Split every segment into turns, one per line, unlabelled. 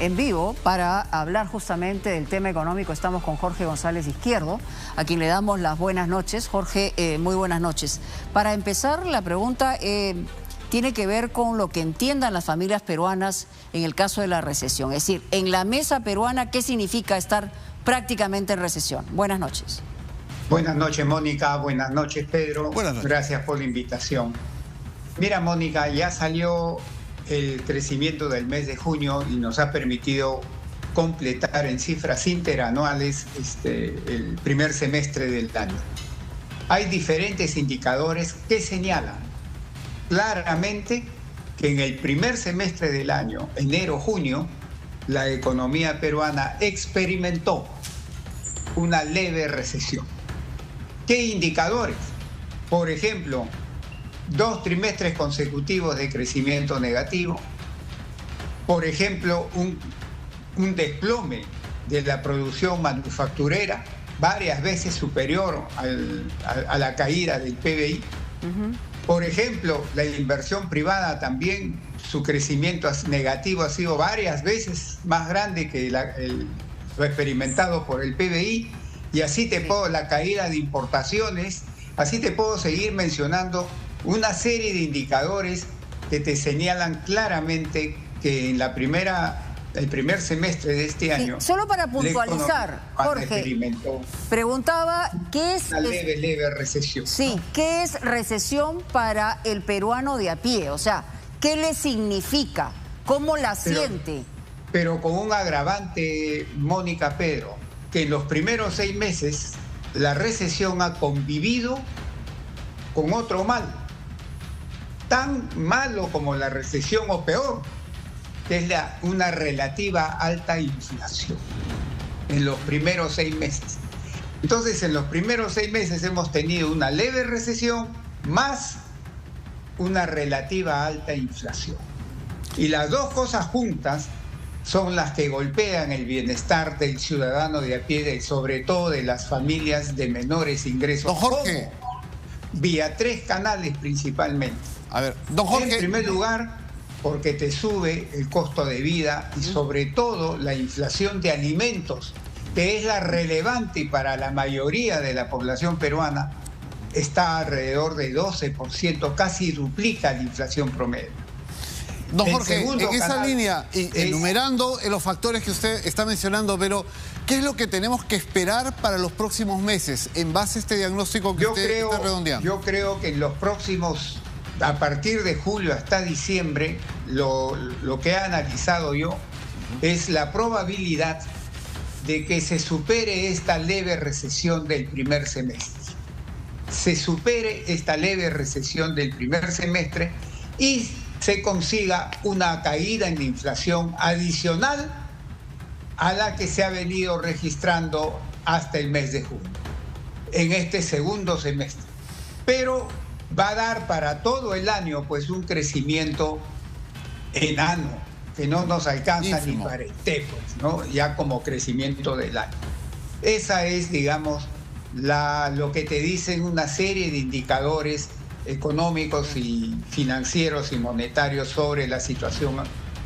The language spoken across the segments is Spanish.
en vivo para hablar justamente del tema económico. Estamos con Jorge González Izquierdo, a quien le damos las buenas noches. Jorge, muy buenas noches. Para empezar, la pregunta tiene que ver con lo que entiendan las familias peruanas en el caso de la recesión. Es decir, en la mesa peruana, ¿qué significa estar prácticamente en recesión? Buenas noches.
Buenas noches, Mónica. Buenas noches, Pedro.
Buenas noches.
Gracias por la invitación. Mira, Mónica, ya salió el crecimiento del mes de junio y nos ha permitido completar en cifras interanuales el primer semestre del año. Hay diferentes indicadores que señalan claramente que en el primer semestre del año, enero-junio, la economía peruana experimentó una leve recesión. ¿Qué indicadores? Por ejemplo, 2 trimestres consecutivos de crecimiento negativo. Por ejemplo, un desplome de la producción manufacturera varias veces superior a la caída del PBI. Por ejemplo, la inversión privada también, su crecimiento negativo ha sido varias veces más grande que lo experimentado por el PBI. Y así te puedo, la caída de importaciones, así te puedo seguir mencionando una serie de indicadores que te señalan claramente que en el primer semestre de este año...
Solo para puntualizar, Jorge, preguntaba qué es...
Una leve recesión.
Sí, ¿qué es recesión para el peruano de a pie? O sea, ¿qué le significa? ¿Cómo la siente?
Pero con un agravante, Mónica, Pedro, que en los primeros 6 meses la recesión ha convivido con otro mal, tan malo como la recesión o peor, que es una relativa alta inflación en los primeros 6 meses. Entonces, en los primeros 6 meses hemos tenido una leve recesión más una relativa alta inflación. Y las dos cosas juntas son las que golpean el bienestar del ciudadano de a pie, sobre todo de las familias de menores ingresos.
Don Jorge.
Vía 3 canales principalmente.
A ver, don Jorge.
En primer lugar, porque te sube el costo de vida y sobre todo la inflación de alimentos, que es la relevante para la mayoría de la población peruana, está alrededor de 12%, casi duplica la inflación promedio.
Don Jorge, en esa línea, enumerando los factores que usted está mencionando, pero ¿qué es lo que tenemos que esperar para los próximos meses en base a este diagnóstico que usted está redondeando?
Yo creo que en los próximos, a partir de julio hasta diciembre, lo que he analizado yo es la probabilidad de que se supere esta leve recesión del primer semestre. Se supere esta leve recesión del primer semestre y se consiga una caída en la inflación adicional a la que se ha venido registrando hasta el mes de junio, en este segundo semestre. Pero va a dar para todo el año pues un crecimiento enano, que no nos alcanza ni para el té, pues, ¿no? Ya como crecimiento del año. Esa es, digamos, lo que te dicen una serie de indicadores económicos y financieros y monetarios sobre la situación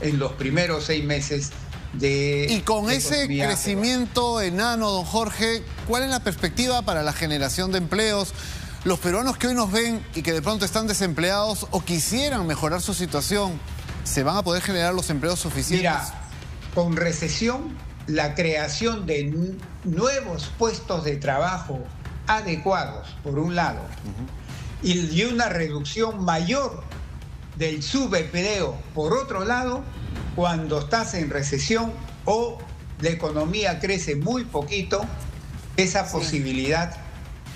en los primeros 6 meses de...
Y con ese crecimiento enano, don Jorge, ¿cuál es la perspectiva para la generación de empleos? Los peruanos que hoy nos ven y que de pronto están desempleados o quisieran mejorar su situación, ¿se van a poder generar los empleos suficientes?
Mira, con recesión, la creación de nuevos puestos de trabajo adecuados, por un lado, y una reducción mayor del subempleo, por otro lado, cuando estás en recesión o la economía crece muy poquito, esa posibilidad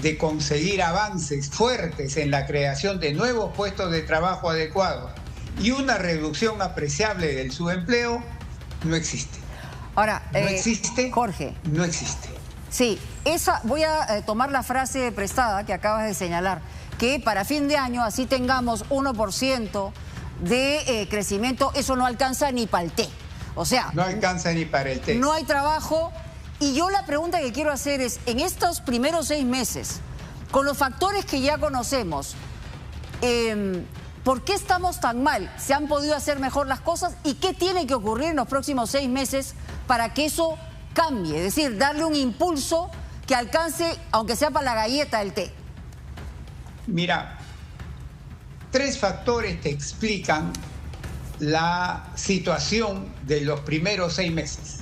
de conseguir avances fuertes en la creación de nuevos puestos de trabajo adecuados y una reducción apreciable del subempleo no existe.
Ahora,
no existe,
Jorge.
No existe.
Sí, voy a tomar la frase prestada que acabas de señalar, que para fin de año, así tengamos 1% de crecimiento, eso no alcanza ni para el té. O sea...
No alcanza ni para el té.
No hay trabajo. Y yo la pregunta que quiero hacer es, en estos primeros 6 meses, con los factores que ya conocemos, ¿Por qué estamos tan mal? ¿Se han podido hacer mejor las cosas? ¿Y qué tiene que ocurrir en los próximos 6 meses para que eso cambie? Es decir, darle un impulso que alcance, aunque sea para la galleta del té.
Mira, 3 factores te explican la situación de los primeros 6 meses.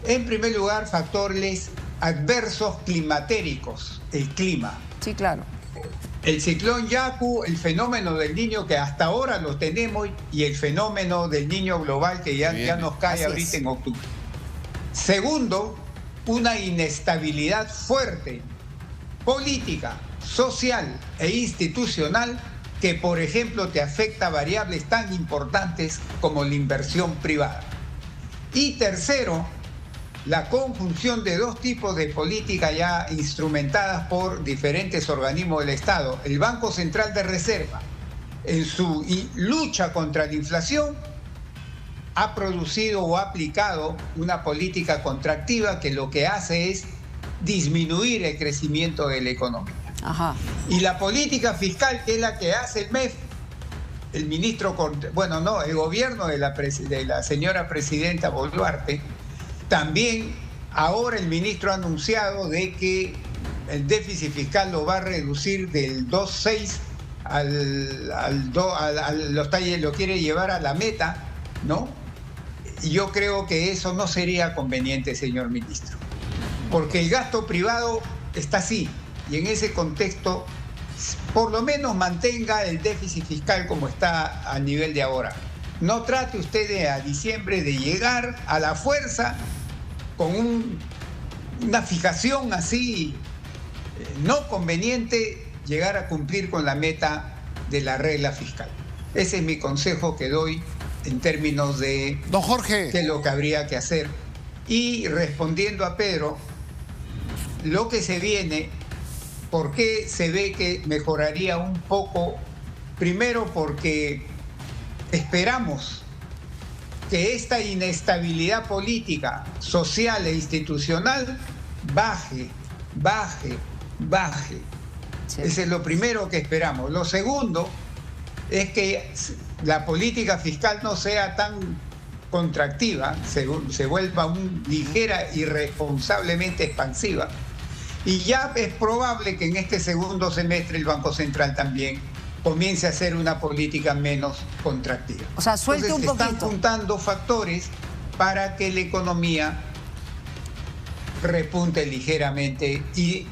En primer lugar, factores adversos climatéricos, el clima.
Sí, claro.
El ciclón Yaku, el fenómeno del Niño que hasta ahora lo tenemos y el fenómeno del Niño global que ya nos cae ahorita en octubre. Segundo, una inestabilidad fuerte, política, social e institucional que, por ejemplo, te afecta a variables tan importantes como la inversión privada. Y tercero, la conjunción de 2 tipos de política ya instrumentadas por diferentes organismos del Estado. El Banco Central de Reserva, en su lucha contra la inflación, ha producido o ha aplicado una política contractiva que lo que hace es disminuir el crecimiento de la economía.
Ajá.
Y la política fiscal, que es la que hace el MEF, el ministro, el gobierno de la señora presidenta Boluarte, también ahora el ministro ha anunciado de que el déficit fiscal lo va a reducir del 2,6 lo quiere llevar a la meta, ¿no? Y yo creo que eso no sería conveniente, señor ministro, porque el gasto privado está así, y en ese contexto, por lo menos mantenga el déficit fiscal como está a nivel de ahora. No trate usted a diciembre de llegar a la fuerza con una fijación así no conveniente, llegar a cumplir con la meta de la regla fiscal. Ese es mi consejo que doy en términos de
don Jorge,
qué es lo que habría que hacer. Y respondiendo a Pedro, lo que se viene, ¿por qué se ve que mejoraría un poco? Primero porque esperamos que esta inestabilidad política, social e institucional baje. Sí. Ese es lo primero que esperamos. Lo segundo es que la política fiscal no sea tan contractiva, se vuelva ligera y responsablemente expansiva. Y ya es probable que en este segundo semestre el Banco Central también comience a hacer una política menos contractiva.
O sea, suelte un poquito.
Están juntando factores para que la economía repunte ligeramente y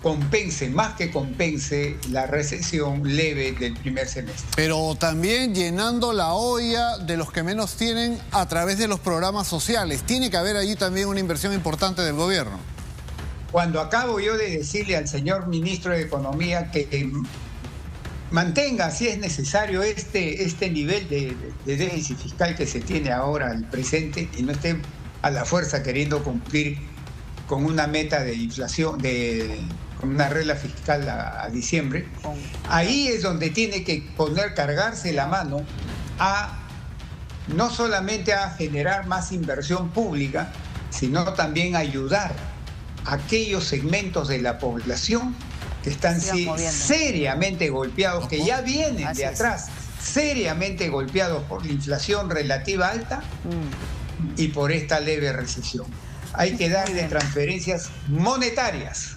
compense, más que compense, la recesión leve del primer semestre.
Pero también llenando la olla de los que menos tienen a través de los programas sociales. Tiene que haber allí también una inversión importante del gobierno.
Cuando acabo yo de decirle al señor ministro de Economía que mantenga, si es necesario, este nivel de déficit fiscal que se tiene ahora, el presente, y no esté a la fuerza queriendo cumplir con una meta de inflación, con una regla fiscal a diciembre, ahí es donde tiene que cargarse la mano no solamente a generar más inversión pública, sino también ayudar a aquellos segmentos de la población que están seriamente golpeados, que ya vienen de atrás, seriamente golpeados por la inflación relativa alta y por esta leve recesión. Hay que darle transferencias monetarias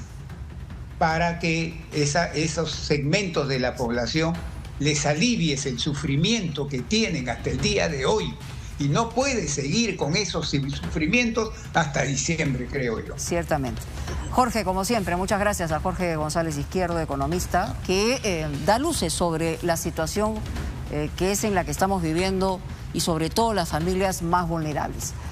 para que esos segmentos de la población les alivies el sufrimiento que tienen hasta el día de hoy. Y no puede seguir con esos sufrimientos hasta diciembre, creo yo.
Ciertamente. Jorge, como siempre, muchas gracias a Jorge González Izquierdo, economista, que da luces sobre la situación que es en la que estamos viviendo y sobre todo las familias más vulnerables.